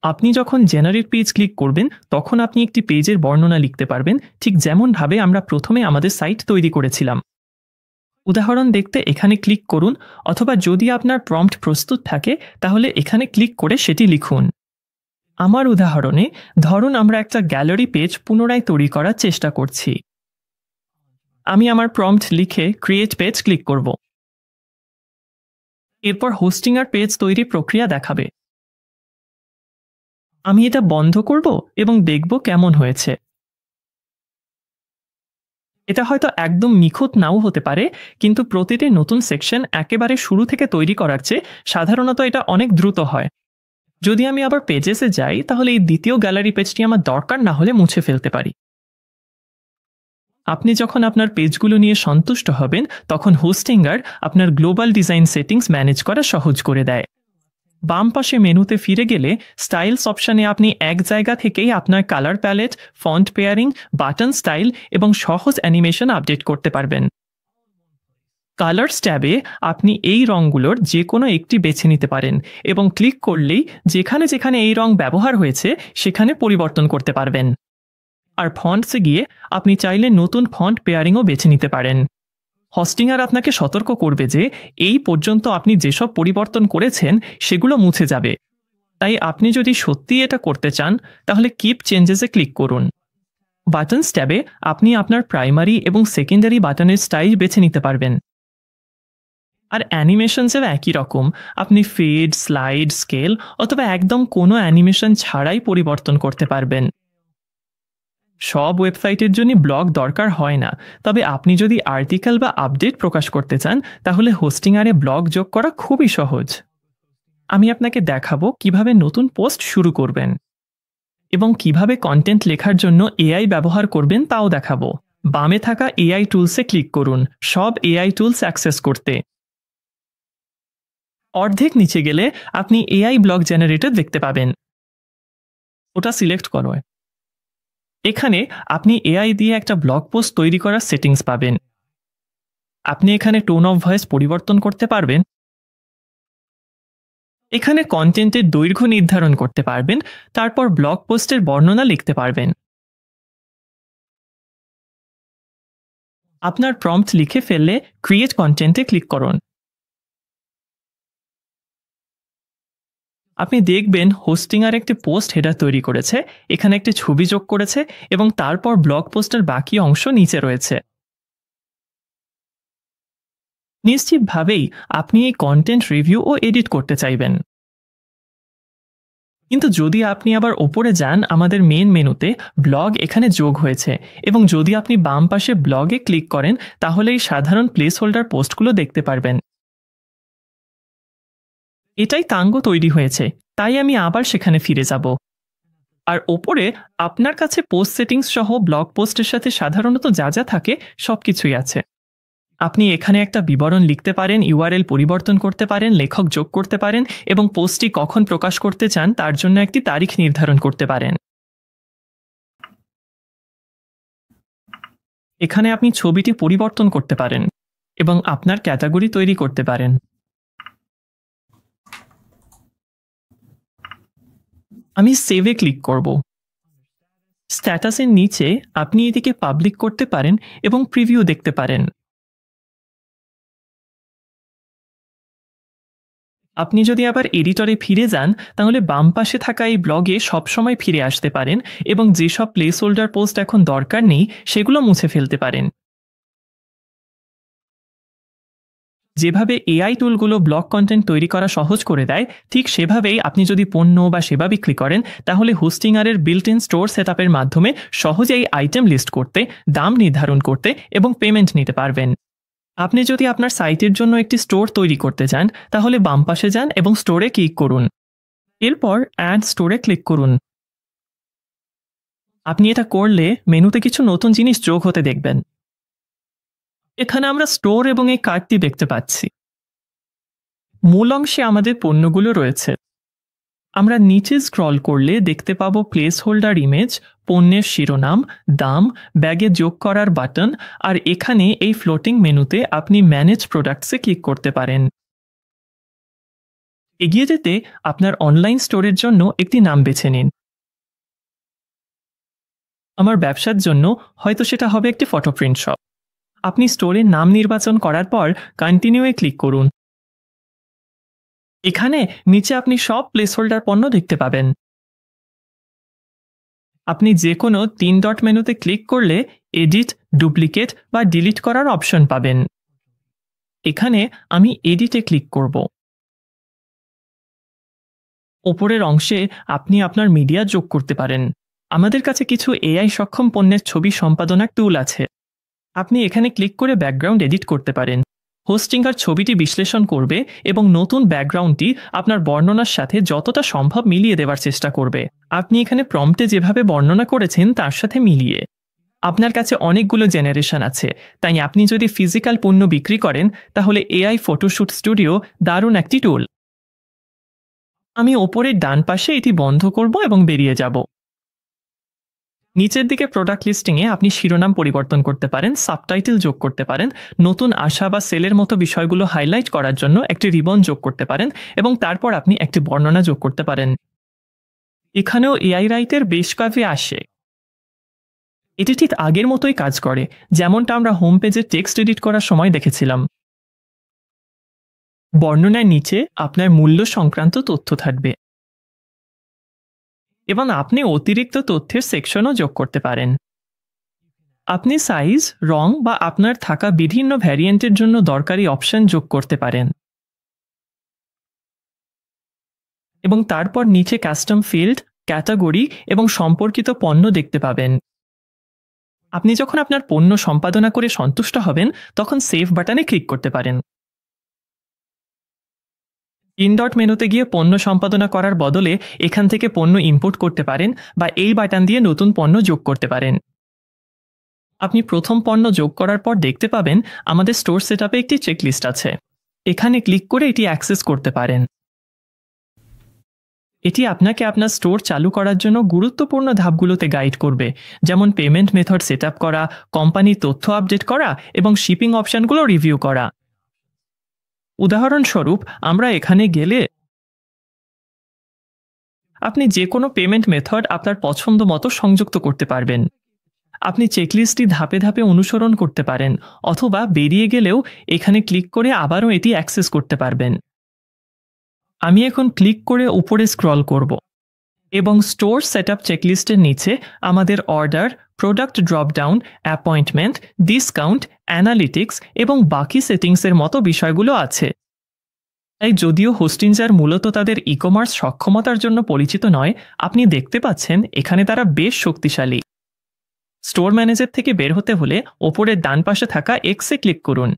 আপনি যখন জেনারেট পেজ ক্লিক করবেন তখন আপনি একটি পেজের বর্ণনা লিখতে পারবেন, ঠিক যেমনভাবে আমরা প্রথমে আমাদের সাইট তৈরি করেছিলাম। উদাহরণ দেখতে এখানে ক্লিক করুন, অথবা যদি আপনার প্রম্পট প্রস্তুত থাকে তাহলে এখানে ক্লিক করে সেটি লিখুন। আমার উদাহরণে ধরুন আমরা একটা গ্যালারি পেজ পুনরায় তৈরি করার চেষ্টা করছি। আমি আমার প্রম্পট লিখে ক্রিয়েট পেজ ক্লিক করব। এরপর হোস্টিং আর পেজ তৈরি প্রক্রিয়া দেখাবে। আমি এটা বন্ধ করব এবং দেখব কেমন হয়েছে। এটা হয়তো একদম নিখুঁত নাও হতে পারে, কিন্তু প্রতিটি নতুন সেকশন একেবারে শুরু থেকে তৈরি করার চেয়ে সাধারণত এটা অনেক দ্রুত হয়। যদি আমি আবার পেজেসে যাই তাহলে এই দ্বিতীয় গ্যালারি পেজটি আমার দরকার না হলে মুছে ফেলতে পারি। আপনি যখন আপনার পেজগুলো নিয়ে সন্তুষ্ট হবেন তখন হোস্টিঙ্গার আপনার গ্লোবাল ডিজাইন সেটিংস ম্যানেজ করা সহজ করে দেয়। বাম পাশে মেনুতে ফিরে গেলে স্টাইলস অপশানে আপনি এক জায়গা থেকেই আপনার colour palette, font pairing, button style এবং সহজ অ্যানিমেশন আপডেট করতে পারবেন। কালার্স ট্যাবে আপনি এই রঙগুলোর যে কোনো একটি বেছে নিতে পারেন এবং ক্লিক করলেই যেখানে যেখানে এই রং ব্যবহার হয়েছে সেখানে পরিবর্তন করতে পারবেন। আর ফন্টসে গিয়ে আপনি চাইলে নতুন ফন্ট পেয়ারিংও বেছে নিতে পারেন। হোস্টিংয়ার আপনাকে সতর্ক করবে যে এই পর্যন্ত আপনি যেসব পরিবর্তন করেছেন সেগুলো মুছে যাবে, তাই আপনি যদি সত্যিই এটা করতে চান তাহলে কিপ চেঞ্জেসে ক্লিক করুন। বাটনস ট্যাবে আপনি আপনার প্রাইমারি এবং সেকেন্ডারি বাটনের স্টাইল বেছে নিতে পারবেন। আর অ্যানিমেশনসেও একই রকম, আপনি ফেড, স্লাইড, স্কেল অথবা একদম কোনো অ্যানিমেশন ছাড়াই পরিবর্তন করতে পারবেন। সব ওয়েবসাইটের জন্য ব্লগ দরকার হয় না, তবে আপনি যদি আর্টিকেল বা আপডেট প্রকাশ করতে চান তাহলে হোস্টিংয়ারে ব্লগ যোগ করা খুবই সহজ। আমি আপনাকে দেখাবো কিভাবে নতুন পোস্ট শুরু করবেন এবং কিভাবে কন্টেন্ট লেখার জন্য এআই ব্যবহার করবেন তাও দেখাবো। বামে থাকা এআই টুলসে ক্লিক করুন সব এআই টুলস অ্যাক্সেস করতে। অর্ধেক নিচে গেলে আপনি এআই ব্লগ জেনারেটর দেখতে পাবেন, ওটা সিলেক্ট করো। এখানে আপনি এআই দিয়ে একটা ব্লগ পোস্ট তৈরি করার সেটিংস পাবেন। আপনি এখানে টোন অফ ভয়েস পরিবর্তন করতে পারবেন। এখানে কন্টেন্টের দৈর্ঘ্য নির্ধারণ করতে পারবেন, তারপর ব্লগ পোস্টের বর্ণনা লিখতে পারবেন। আপনার প্রম্পট লিখে ফেললে ক্রিয়েট কন্টেন্টে ক্লিক করুন। আপনি দেখবেন হোস্টিংয়ার একটি পোস্ট হেডার তৈরি করেছে, এখানে একটি ছবি যোগ করেছে এবং তারপর ব্লগ পোস্টের বাকি অংশ নিচে রয়েছে। নিশ্চিতভাবেই আপনি এই কন্টেন্ট রিভিউ ও এডিট করতে চাইবেন। কিন্তু যদি আপনি আবার ওপরে যান আমাদের মেন মেনুতে, ব্লগ এখানে যোগ হয়েছে এবং যদি আপনি বাম পাশে ব্লগে ক্লিক করেন তাহলে এই সাধারণ প্লেস হোল্ডার পোস্টগুলো দেখতে পারবেন। এটাই তাঙ্গ তৈরি হয়েছে, তাই আমি আবার সেখানে ফিরে যাব। আর ওপরে আপনার কাছে পোস্ট সেটিংস সহ ব্লগ পোস্টের সাথে সাধারণত যা যা থাকে সবকিছুই আছে। আপনি এখানে একটা বিবরণ লিখতে পারেন, ইউআরএল পরিবর্তন করতে পারেন, লেখক যোগ করতে পারেন এবং পোস্টটি কখন প্রকাশ করতে চান তার জন্য একটি তারিখ নির্ধারণ করতে পারেন। এখানে আপনি ছবিটি পরিবর্তন করতে পারেন এবং আপনার ক্যাটাগরি তৈরি করতে পারেন। আমি সেভে ক্লিক করব। স্ট্যাটাসের নিচে আপনি এটিকে পাবলিক করতে পারেন এবং প্রিভিউ দেখতে পারেন। আপনি যদি আবার এডিটরে ফিরে যান তাহলে বাম পাশে থাকা এই ব্লগে সবসময় ফিরে আসতে পারেন এবং যেসব প্লেস হোল্ডার পোস্ট এখন দরকার নেই সেগুলো মুছে ফেলতে পারেন। যেভাবে এআই টুলগুলো ব্লগ কন্টেন্ট তৈরি করা সহজ করে দেয়, ঠিক সেভাবেই আপনি যদি পণ্য বা সেবা বিক্রি করেন তাহলে হোস্টিংয়ারের বিল্ট ইন স্টোর সেটআপের মাধ্যমে সহজেই আইটেম লিস্ট করতে, দাম নির্ধারণ করতে এবং পেমেন্ট নিতে পারবেন। আপনি যদি আপনার সাইটের জন্য একটি স্টোর তৈরি করতে চান তাহলে বাম পাশে যান এবং স্টোরে ক্লিক করুন। এরপর অ্যাড স্টোরে ক্লিক করুন। আপনি এটা করলে মেনুতে কিছু নতুন জিনিস যোগ হতে দেখবেন। এখানে আমরা স্টোর এবং এই কার্ডটি দেখতে পাচ্ছি। মূল অংশে আমাদের পণ্যগুলো রয়েছে। আমরা নিচে স্ক্রল করলে দেখতে পাবো প্লেস হোল্ডার ইমেজ, পণ্যের শিরোনাম, দাম, ব্যাগে যোগ করার বাটন, আর এখানে এই ফ্লোটিং মেনুতে আপনি ম্যানেজ প্রোডাক্টসে ক্লিক করতে পারেন। এগিয়ে যেতে আপনার অনলাইন স্টোরের জন্য একটি নাম বেছে নিন। আমার ব্যবসার জন্য হয়তো সেটা হবে একটি ফটো প্রিন্ট শপ। আপনি স্টোরের নাম নির্বাচন করার পর কন্টিনিউয়ে ক্লিক করুন। এখানে নিচে আপনি সব প্লেসহোল্ডার পণ্য দেখতে পাবেন। আপনি যে কোনো 3 ডট মেনুতে ক্লিক করলে এডিট, ডুপ্লিকেট বা ডিলিট করার অপশন পাবেন। এখানে আমি এডিটে ক্লিক করব। ওপরের অংশে আপনি আপনার মিডিয়া যোগ করতে পারেন। আমাদের কাছে কিছু এআই সক্ষম পণ্যের ছবি সম্পাদনার টুল আছে। আপনি এখানে ক্লিক করে ব্যাকগ্রাউন্ড এডিট করতে পারেন। হোস্টিংগার ছবিটি বিশ্লেষণ করবে এবং নতুন ব্যাকগ্রাউন্ডটি আপনার বর্ণনার সাথে যতটা সম্ভব মিলিয়ে দেওয়ার চেষ্টা করবে। আপনি এখানে প্রম্পটে যেভাবে বর্ণনা করেছেন তার সাথে মিলিয়ে। আপনার কাছে অনেকগুলো জেনারেশন আছে, তাই আপনি যদি ফিজিক্যাল পণ্য বিক্রি করেন তাহলে এআই ফটোশুট স্টুডিও দারুণ একটি টুল। আমি ওপরের ডান পাশে এটি বন্ধ করব এবং বেরিয়ে যাব। নিচের দিকে প্রোডাক্ট লিস্টিংয়ে আপনি শিরোনাম পরিবর্তন করতে পারেন, সাবটাইটেল যোগ করতে পারেন, নতুন আশা বা সেলের মতো বিষয়গুলো হাইলাইট করার জন্য একটি রিবন যোগ করতে পারেন এবং তারপর আপনি একটি বর্ণনা যোগ করতে পারেন। এখানেও এআই রাইটের বেশ কাজে আসে। এটি ঠিক আগের মতোই কাজ করে, যেমনটা আমরা হোম পেজে টেক্সট এডিট করার সময় দেখেছিলাম। বর্ণনার নিচে আপনার মূল্য সংক্রান্ত তথ্য থাকবে এবং আপনি অতিরিক্ত তথ্যের সেকশনও যোগ করতে পারেন। আপনি সাইজ, রং বা আপনার থাকা বিভিন্ন ভ্যারিয়েন্টের জন্য দরকারি অপশন যোগ করতে পারেন এবং তারপর নিচে কাস্টম ফিল্ড, ক্যাটাগরি এবং সম্পর্কিত পণ্য দেখতে পাবেন। আপনি যখন আপনার পণ্য সম্পাদনা করে সন্তুষ্ট হবেন তখন সেভ বাটনে ক্লিক করতে পারেন। 3 ডট মেনুতে গিয়ে পণ্য সম্পাদনা করার বদলে এখান থেকে পণ্য ইম্পোর্ট করতে পারেন বা এই বাটন দিয়ে নতুন পণ্য যোগ করতে পারেন। আপনি প্রথম পণ্য যোগ করার পর দেখতে পাবেন আমাদের স্টোর সেটআপে একটি চেকলিস্ট আছে। এখানে ক্লিক করে এটি অ্যাক্সেস করতে পারেন। এটি আপনাকে আপনার স্টোর চালু করার জন্য গুরুত্বপূর্ণ ধাপগুলোতে গাইড করবে, যেমন পেমেন্ট মেথড সেটআপ করা, কোম্পানির তথ্য আপডেট করা এবং শিপিং অপশনগুলো রিভিউ করা। উদাহরণস্বরূপ আমরা এখানে গেলে আপনি যে কোনো পেমেন্ট মেথড আপনার পছন্দ মতো সংযুক্ত করতে পারবেন। আপনি চেকলিস্টটি ধাপে ধাপে অনুসরণ করতে পারেন অথবা বেরিয়ে গেলেও এখানে ক্লিক করে আবারও এটি অ্যাক্সেস করতে পারবেন। আমি এখন ক্লিক করে উপরে স্ক্রল করব এবং স্টোর সেটআপ চেকলিস্টের নিচে আমাদের order, product dropdown, appointment, discount, analytics এবং বাকি সেটিংসের মতো বিষয়গুলো আছে। তাই যদিও হোস্টিংজার মূলত তাদের ই কমার্স সক্ষমতার জন্য পরিচিত নয়, আপনি দেখতে পাচ্ছেন এখানে তারা বেশ শক্তিশালী। স্টোর ম্যানেজার থেকে বের হতে হলে ওপরের ডান পাশে থাকা এক্সে ক্লিক করুন।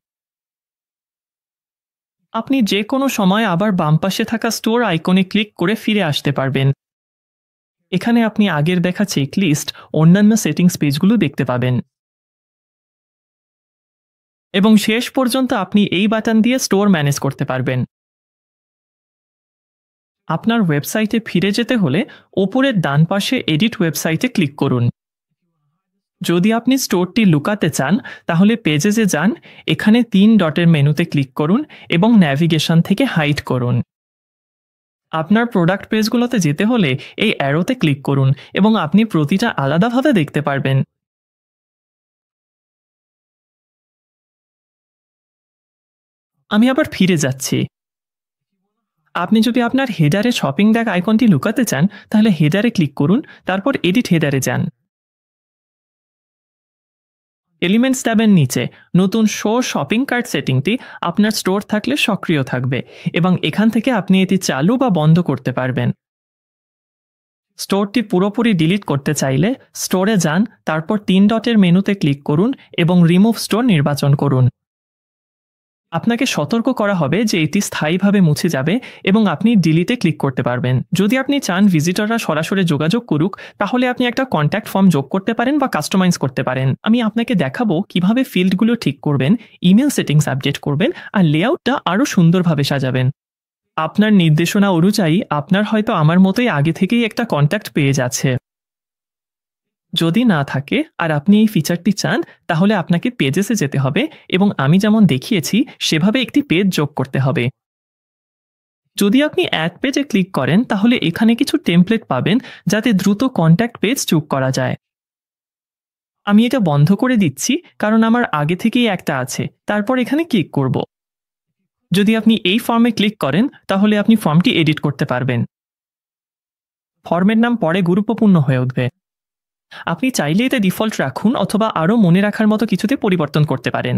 আপনি যে কোনো সময় আবার বাম পাশে থাকা স্টোর আইকনে ক্লিক করে ফিরে আসতে পারবেন। এখানে আপনি আগের দেখা চেকলিস্ট, অন্যান্য সেটিংস পেজগুলো দেখতে পাবেন এবং শেষ পর্যন্ত আপনি এই বাটন দিয়ে স্টোর ম্যানেজ করতে পারবেন। আপনার ওয়েবসাইটে ফিরে যেতে হলে ওপরের ডান পাশে এডিট ওয়েবসাইটে ক্লিক করুন। যদি আপনি স্টোরটি লুকাতে চান তাহলে পেজে যান, এখানে 3 ডটের মেনুতে ক্লিক করুন এবং ন্যাভিগেশন থেকে হাইড করুন। আপনার প্রোডাক্ট পেজগুলোতে যেতে হলে এই অ্যারোতে ক্লিক করুন এবং আপনি প্রতিটা আলাদাভাবে দেখতে পারবেন। আমি আবার ফিরে যাচ্ছি। আপনি যদি আপনার হেডারে শপিং ব্যাগ আইকনটি লুকাতে চান তাহলে হেডারে ক্লিক করুন, তারপর এডিট হেডারে যান। এলিমেন্টস ট্যাবের নিচে নতুন শো শপিং কার্ট সেটিংটি আপনার স্টোর থাকলে সক্রিয় থাকবে এবং এখান থেকে আপনি এটি চালু বা বন্ধ করতে পারবেন। স্টোরটি পুরোপুরি ডিলিট করতে চাইলে স্টোরে যান, তারপর 3 ডটের মেনুতে ক্লিক করুন এবং রিমুভ স্টোর নির্বাচন করুন। আপনাকে সতর্ক করা হবে যে এটি স্থায়ীভাবে মুছে যাবে এবং আপনি ডিলিটে ক্লিক করতে পারবেন। যদি আপনি চান ভিজিটররা সরাসরি যোগাযোগ করুক তাহলে আপনি একটা কন্ট্যাক্ট ফর্ম যোগ করতে পারেন বা কাস্টমাইজ করতে পারেন। আমি আপনাকে দেখাবো কিভাবে ফিল্ডগুলো ঠিক করবেন, ইমেল সেটিংস আপডেট করবেন আর লেআউটটা আরও সুন্দরভাবে সাজাবেন। আপনার নির্দেশনা অনুযায়ী আপনার হয়তো আমার মতোই আগে থেকেই একটা কন্ট্যাক্ট পেয়ে যাচ্ছে। যদি না থাকে আর আপনি এই ফিচারটি চান তাহলে আপনাকে পেজেসে যেতে হবে এবং আমি যেমন দেখিয়েছি সেভাবে একটি পেজ যোগ করতে হবে। যদি আপনি অ্যাড পেজে ক্লিক করেন তাহলে এখানে কিছু টেমপ্লেট পাবেন যাতে দ্রুত কন্ট্যাক্ট পেজ যোগ করা যায়। আমি এটা বন্ধ করে দিচ্ছি কারণ আমার আগে থেকেই একটা আছে। তারপর এখানে ক্লিক করব। যদি আপনি এই ফর্মে ক্লিক করেন তাহলে আপনি ফর্মটি এডিট করতে পারবেন। ফর্মের নাম পরে গুরুত্বপূর্ণ হয়ে উঠবে। আপনি চাইলে এটা ডিফল্ট রাখুন অথবা আরও মনে রাখার মতো কিছুতে পরিবর্তন করতে পারেন।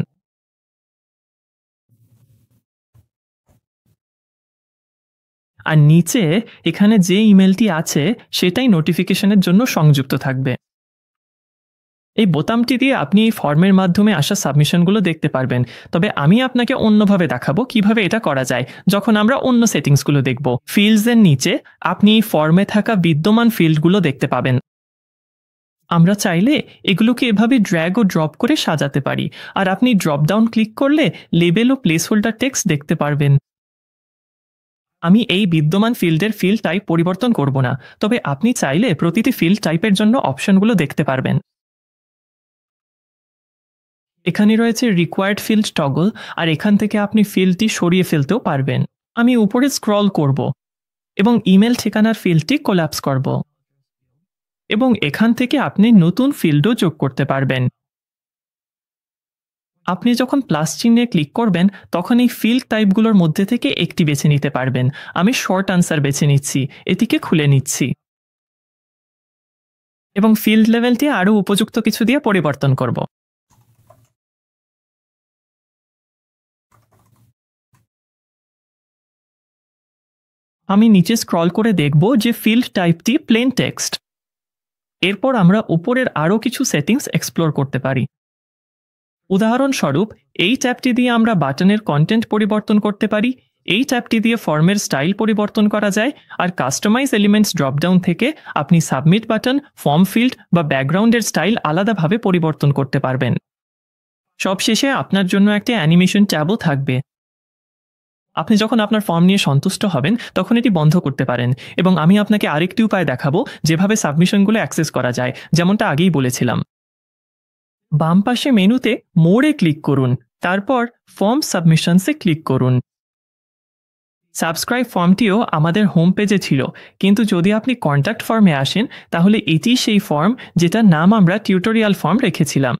আর নিচে এখানে যে ইমেলটি আছে সেটাই নোটিফিকেশনের জন্য সংযুক্ত থাকবে। এই বোতামটি দিয়ে আপনি এই ফর্মের মাধ্যমে আসা সাবমিশনগুলো দেখতে পারবেন। তবে আমি আপনাকে অন্যভাবে দেখাবো কিভাবে এটা করা যায় যখন আমরা অন্য সেটিংসগুলো দেখব। ফিল্ডসের নিচে আপনি এই ফর্মে থাকা বিদ্যমান ফিল্ডগুলো দেখতে পাবেন। আমরা চাইলে এগুলোকে এভাবে ড্র্যাগ ও ড্রপ করে সাজাতে পারি, আর আপনি ড্রপ ডাউন ক্লিক করলে লেবেল ও প্লেস হোল্ডার টেক্সট দেখতে পারবেন। আমি এই বিদ্যমান ফিল্ডের ফিল্ড টাইপ পরিবর্তন করব না, তবে আপনি চাইলে প্রতিটি ফিল্ড টাইপের জন্য অপশনগুলো দেখতে পারবেন। এখানে রয়েছে রিকোয়ার্ড ফিল্ড টগল, আর এখান থেকে আপনি ফিল্ডটি সরিয়ে ফেলতেও পারবেন। আমি উপরে স্ক্রল করব এবং ইমেল ঠিকানার ফিল্ডটি কোল্যাপস করব, এবং এখান থেকে আপনি নতুন ফিল্ডও যোগ করতে পারবেন। আপনি যখন প্লাস চিহ্নে ক্লিক করবেন তখন এই ফিল্ড টাইপগুলোর মধ্যে থেকে একটি বেছে নিতে পারবেন। আমি শর্ট আনসার বেছে নিচ্ছি, এটিকে খুলে নিচ্ছি এবং ফিল্ড লেভেলটি আরও উপযুক্ত কিছু দিয়ে পরিবর্তন করব। আমি নিচে স্ক্রল করে দেখব যে ফিল্ড টাইপটি প্লেন টেক্সট। এরপর আমরা উপরের আরও কিছু সেটিংস এক্সপ্লোর করতে পারি। উদাহরণস্বরূপ এই ট্যাবটি দিয়ে আমরা বাটনের কন্টেন্ট পরিবর্তন করতে পারি, এই ট্যাবটি দিয়ে ফর্মের স্টাইল পরিবর্তন করা যায়, আর কাস্টমাইজ এলিমেন্টস ড্রপডাউন থেকে আপনি সাবমিট বাটন, ফর্ম ফিল্ড বা ব্যাকগ্রাউন্ডের স্টাইল আলাদাভাবে পরিবর্তন করতে পারবেন। সবশেষে আপনার জন্য একটি অ্যানিমেশন ট্যাবও থাকবে। আপনি যখন আপনার ফর্ম নিয়ে সন্তুষ্ট হবেন তখন এটি বন্ধ করতে পারেন, এবং আমি আপনাকে আরেকটি উপায় দেখাবো যেভাবে সাবমিশনগুলো অ্যাক্সেস করা যায়, যেমনটা আগেই বলেছিলাম। বাম পাশে মেনুতে মোড়ে ক্লিক করুন, তারপর ফর্ম সাবমিশনসে ক্লিক করুন। সাবস্ক্রাইব ফর্মটিও আমাদের হোম পেজে ছিল, কিন্তু যদি আপনি কন্ট্যাক্ট ফর্মে আসেন তাহলে এটি সেই ফর্ম যেটার নাম আমরা টিউটোরিয়াল ফর্ম রেখেছিলাম।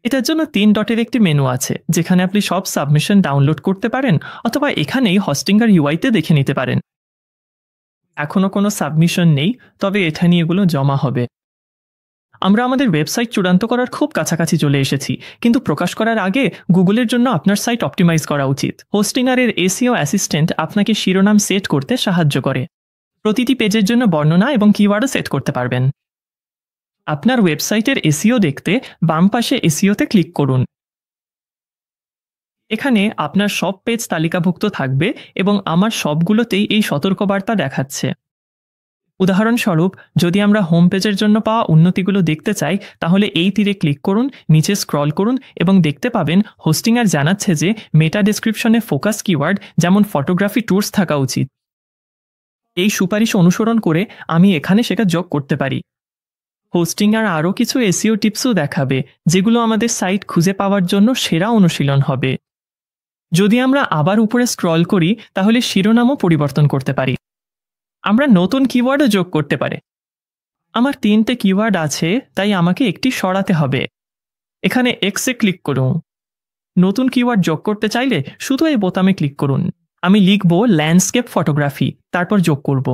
এটার জন্য 3 ডটের একটি মেনু আছে যেখানে আপনি সব সাবমিশন ডাউনলোড করতে পারেন, অথবা এখানেই হস্টিঙ্গার ইউআইতে দেখে নিতে পারেন। এখনও কোনো সাবমিশন নেই, তবে এখানে এগুলো জমা হবে। আমরা আমাদের ওয়েবসাইট চূড়ান্ত করার খুব কাছাকাছি চলে এসেছি, কিন্তু প্রকাশ করার আগে গুগলের জন্য আপনার সাইট অপটিমাইজ করা উচিত। হোস্টিংয়ারের এসইও অ্যাসিস্ট্যান্ট আপনাকে শিরোনাম সেট করতে সাহায্য করে। প্রতিটি পেজের জন্য বর্ণনা এবং কিওয়ার্ডও সেট করতে পারবেন। আপনার ওয়েবসাইটের এসইও দেখতে বাম পাশে এসইওতে ক্লিক করুন। এখানে আপনার সব পেজ তালিকাভুক্ত থাকবে এবং আমার সবগুলোতেই এই সতর্কবার্তা দেখাচ্ছে। উদাহরণস্বরূপ, যদি আমরা হোম পেজের জন্য পাওয়া উন্নতিগুলো দেখতে চাই তাহলে এই তীরে ক্লিক করুন, নিচে স্ক্রল করুন এবং দেখতে পাবেন হোস্টিংয়ার জানাচ্ছে যে মেটা ডেসক্রিপশনে ফোকাস কিওয়ার্ড যেমন ফটোগ্রাফি ট্যুরস থাকা উচিত। এই সুপারিশ অনুসরণ করে আমি এখানে সেটা যোগ করতে পারি। হোস্টিংয়ার আরও কিছু এসইও টিপসও দেখাবে যেগুলো আমাদের সাইট খুঁজে পাওয়ার জন্য সেরা অনুশীলন হবে। যদি আমরা আবার উপরে স্ক্রল করি তাহলে শিরোনামও পরিবর্তন করতে পারি। আমরা নতুন কিওয়ার্ডও যোগ করতে পারি। আমার 3টে কিওয়ার্ড আছে, তাই আমাকে একটি সরাতে হবে। এখানে এক্সে ক্লিক করুন। নতুন কিওয়ার্ড যোগ করতে চাইলে শুধু এই বোতামে ক্লিক করুন। আমি লিখব ল্যান্ডস্কেপ ফটোগ্রাফি, তারপর যোগ করব।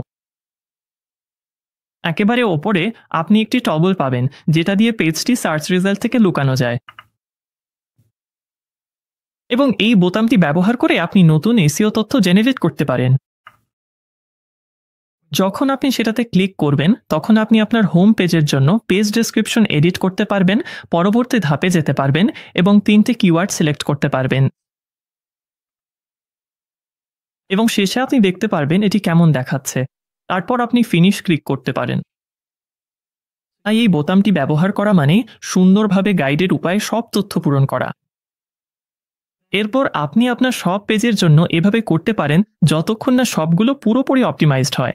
একেবারে ওপরে আপনি একটি টগল পাবেন যেটা দিয়ে পেজটি সার্চ রেজাল্ট থেকে লুকানো যায়, এবং এই বোতামটি ব্যবহার করে আপনি নতুন এসইও তথ্য জেনারেট করতে পারেন। যখন আপনি সেটাতে ক্লিক করবেন তখন আপনি আপনার হোম পেজের জন্য পেজ ডেসক্রিপশন এডিট করতে পারবেন, পরবর্তী ধাপে যেতে পারবেন এবং 3টে কিওয়ার্ড সিলেক্ট করতে পারবেন, এবং শেষে আপনি দেখতে পারবেন এটি কেমন দেখাচ্ছে। তারপর আপনি ফিনিশ ক্লিক করতে পারেন। তাই এই বোতামটি ব্যবহার করা মানে সুন্দরভাবে গাইডেড উপায়ে সব তথ্য পূরণ করা। এরপর আপনি আপনার সব পেজের জন্য এভাবে করতে পারেন যতক্ষণ না সবগুলো পুরোপুরি অপটিমাইজড হয়।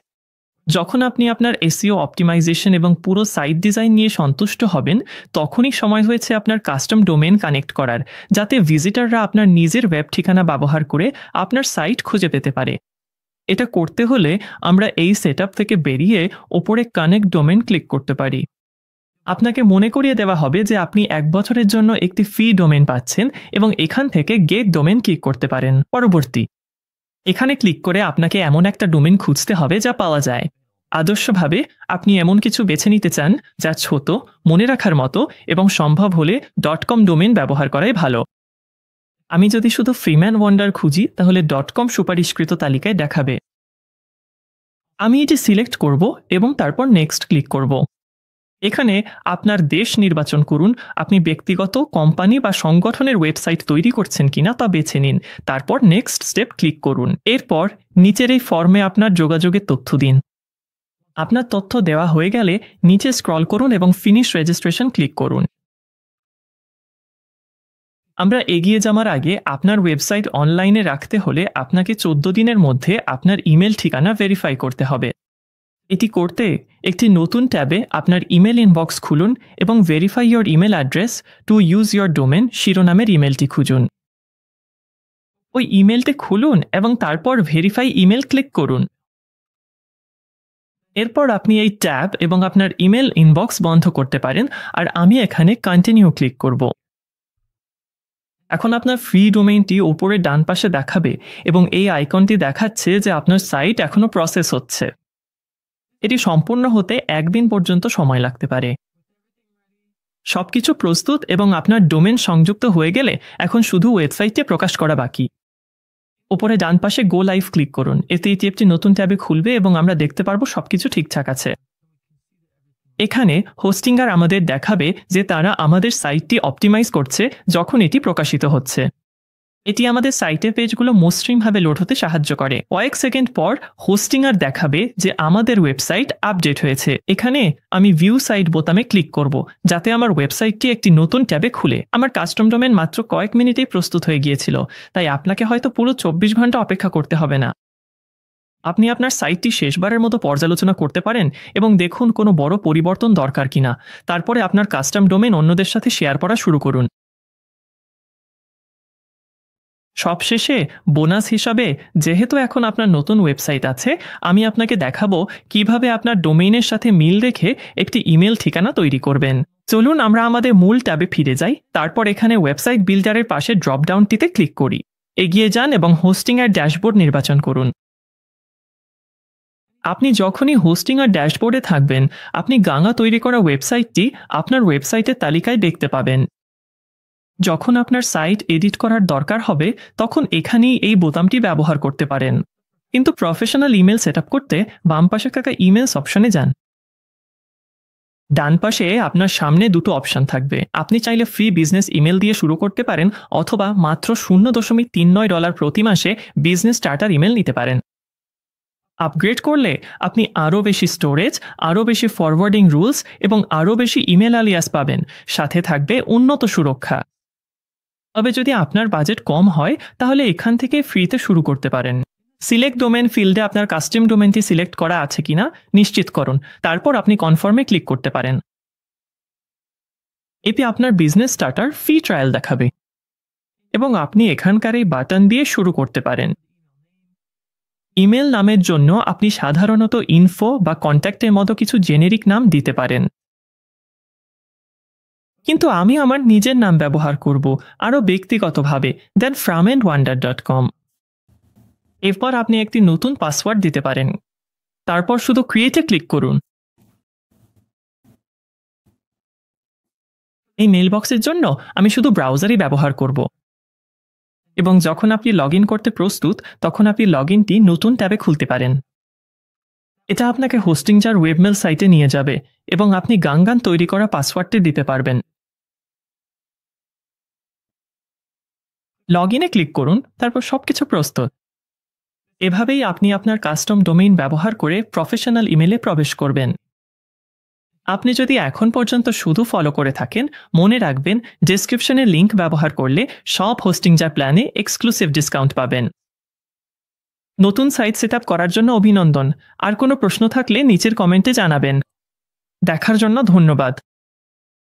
যখন আপনি আপনার এসইও অপটিমাইজেশন এবং পুরো সাইট ডিজাইন নিয়ে সন্তুষ্ট হবেন, তখনই সময় হয়েছে আপনার কাস্টম ডোমেন কানেক্ট করার, যাতে ভিজিটররা আপনার নিজের ওয়েব ঠিকানা ব্যবহার করে আপনার সাইট খুঁজে পেতে পারে। এটা করতে হলে আমরা এই সেটআপ থেকে বেরিয়ে ওপরে কানেক্ট ডোমেন ক্লিক করতে পারি। আপনাকে মনে করিয়ে দেওয়া হবে যে আপনি 1 বছরের জন্য একটি ফ্রি ডোমেন পাচ্ছেন এবং এখান থেকে গেট ডোমেন ক্লিক করতে পারেন। পরবর্তী এখানে ক্লিক করে আপনাকে এমন একটা ডোমেন খুঁজতে হবে যা পাওয়া যায়। আদর্শভাবে আপনি এমন কিছু বেছে নিতে চান যা ছোট, মনে রাখার মতো এবং সম্ভব হলে .com ডোমেন ব্যবহার করাই ভালো। আমি যদি শুধু ফ্রিম্যান ওয়ান্ডার খুঁজি তাহলে .com সুপারিশকৃত তালিকায় দেখাবে। আমি এটি সিলেক্ট করব এবং তারপর নেক্সট ক্লিক করব। এখানে আপনার দেশ নির্বাচন করুন, আপনি ব্যক্তিগত, কোম্পানি বা সংগঠনের ওয়েবসাইট তৈরি করছেন কিনা তা বেছে নিন, তারপর নেক্সট স্টেপ ক্লিক করুন। এরপর নিচের এই ফর্মে আপনার যোগাযোগের তথ্য দিন। আপনার তথ্য দেওয়া হয়ে গেলে নিচে স্ক্রল করুন এবং ফিনিশ রেজিস্ট্রেশন ক্লিক করুন। আমরা এগিয়ে যাওয়ার আগে আপনার ওয়েবসাইট অনলাইনে রাখতে হলে আপনাকে 14 দিনের মধ্যে আপনার ইমেল ঠিকানা ভেরিফাই করতে হবে। এটি করতে একটি নতুন ট্যাবে আপনার ইমেল ইনবক্স খুলুন এবং verify your email address to use your domain শিরোনামের ইমেলটি খুঁজুন। ওই ইমেলটি খুলুন এবং তারপর ভেরিফাই ইমেল ক্লিক করুন। এরপর আপনি এই ট্যাব এবং আপনার ইমেল ইনবক্স বন্ধ করতে পারেন, আর আমি এখানে কন্টিনিউ ক্লিক করব। এখন আপনার ফ্রি ডোমেইনটি উপরে ডান পাশে দেখাবে এবং এই আইকনটি দেখাচ্ছে যে আপনার সাইট এখনও প্রসেস হচ্ছে। এটি সম্পূর্ণ হতে 1 দিন পর্যন্ত সময় লাগতে পারে। সবকিছু প্রস্তুত এবং আপনার ডোমেন সংযুক্ত হয়ে গেলে এখন শুধু ওয়েবসাইটে প্রকাশ করা বাকি। উপরে ডান পাশে গো লাইভ ক্লিক করুন, এতে এটি একটি নতুন ট্যাবে খুলবে এবং আমরা দেখতে পারবো সবকিছু ঠিকঠাক আছে। এখানে হোস্টিংয়ার আমাদের দেখাবে যে তারা আমাদের সাইটটি অপটিমাইজ করছে যখন এটি প্রকাশিত হচ্ছে। এটি আমাদের সাইটের পেজগুলো মসৃণভাবে লোড হতে সাহায্য করে। কয়েক সেকেন্ড পর হোস্টিংয়ার দেখাবে যে আমাদের ওয়েবসাইট আপডেট হয়েছে। এখানে আমি ভিউ সাইট বোতামে ক্লিক করব যাতে আমার ওয়েবসাইটটি একটি নতুন ট্যাবে খুলে। আমার কাস্টম ডোমেন মাত্র কয়েক মিনিটেই প্রস্তুত হয়ে গিয়েছিল, তাই আপনাকে হয়তো পুরো 24 ঘন্টা অপেক্ষা করতে হবে না। আপনি আপনার সাইটটি শেষবারের মতো পর্যালোচনা করতে পারেন এবং দেখুন কোনো বড় পরিবর্তন দরকার কিনা। তারপরে আপনার কাস্টম ডোমেন অন্যদের সাথে শেয়ার করা শুরু করুন। সবশেষে বোনাস হিসাবে, যেহেতু এখন আপনার নতুন ওয়েবসাইট আছে, আমি আপনাকে দেখাবো কিভাবে আপনার ডোমেইনের সাথে মিল রেখে একটি ইমেল ঠিকানা তৈরি করবেন। চলুন আমরা আমাদের মূল ট্যাবে ফিরে যাই, তারপর এখানে ওয়েবসাইট বিল্ডারের পাশে ড্রপডাউনটিতে ক্লিক করি। এগিয়ে যান এবং হোস্টিংয়ের ড্যাশবোর্ড নির্বাচন করুন। আপনি যখনই হোস্টিংয়ের ড্যাশবোর্ডে থাকবেন, আপনি গাঙা তৈরি করা ওয়েবসাইটটি আপনার ওয়েবসাইটের তালিকায় দেখতে পাবেন। যখন আপনার সাইট এডিট করার দরকার হবে তখন এখানেই এই বোতামটি ব্যবহার করতে পারেন। কিন্তু প্রফেশনাল ইমেল সেটআপ করতে বাম পাশে থাকা ইমেলস অপশনে যান। ডান পাশে আপনার সামনে দুটো অপশন থাকবে। আপনি চাইলে ফ্রি বিজনেস ইমেল দিয়ে শুরু করতে পারেন অথবা মাত্র $0.39 প্রতি মাসে বিজনেস স্টার্টার ইমেল নিতে পারেন। আপগ্রেড করলে আপনি আরও বেশি স্টোরেজ, আরও বেশি ফরওয়ার্ডিং রুলস এবং আরও বেশি ইমেল আলিয়াস পাবেন, সাথে থাকবে উন্নত সুরক্ষা। তবে যদি আপনার বাজেট কম হয় তাহলে এখান থেকে ফ্রিতে শুরু করতে পারেন। সিলেক্ট ডোমেন ফিল্ডে আপনার কাস্টম ডোমেনটি সিলেক্ট করা আছে কিনা নিশ্চিত করুন, তারপর আপনি কনফার্মে ক্লিক করতে পারেন। এতে আপনার বিজনেস স্টার্টার ফ্রি ট্রায়াল দেখাবে এবং আপনি এখানকার এই বাটন দিয়ে শুরু করতে পারেন। ইমেল নামের জন্য আপনি সাধারণত ইনফো বা কন্ট্যাক্টের মতো কিছু জেনেরিক নাম দিতে পারেন, কিন্তু আমি আমার নিজের নাম ব্যবহার করব আরও ব্যক্তিগতভাবে, দেন framandwonder.com। এরপর আপনি একটি নতুন পাসওয়ার্ড দিতে পারেন, তারপর শুধু ক্রিয়েটে ক্লিক করুন। এই মেইলবক্সের জন্য আমি শুধু ব্রাউজারই ব্যবহার করব এবং যখন আপনি লগ ইন করতে প্রস্তুত তখন আপনি লগ ইনটি নতুন ট্যাবে খুলতে পারেন। এটা আপনাকে হোস্টিংজার ওয়েবমেল সাইটে নিয়ে যাবে এবং আপনি গান তৈরি করা পাসওয়ার্ডটি দিতে পারবেন। লগ ইনে ক্লিক করুন, তারপর সবকিছু প্রস্তুত। এভাবেই আপনি আপনার কাস্টম ডোমেইন ব্যবহার করে প্রফেশনাল ইমেলে প্রবেশ করবেন। আপনি যদি এখন পর্যন্ত শুধু ফলো করে থাকেন, মনে রাখবেন ডেসক্রিপশনের লিঙ্ক ব্যবহার করলে সব হোস্টিংজার প্ল্যানে এক্সক্লুসিভ ডিসকাউন্ট পাবেন। নতুন সাইট সেট আপ করার জন্য অভিনন্দন। আর কোনো প্রশ্ন থাকলে নিচের কমেন্টে জানাবেন। দেখার জন্য ধন্যবাদ।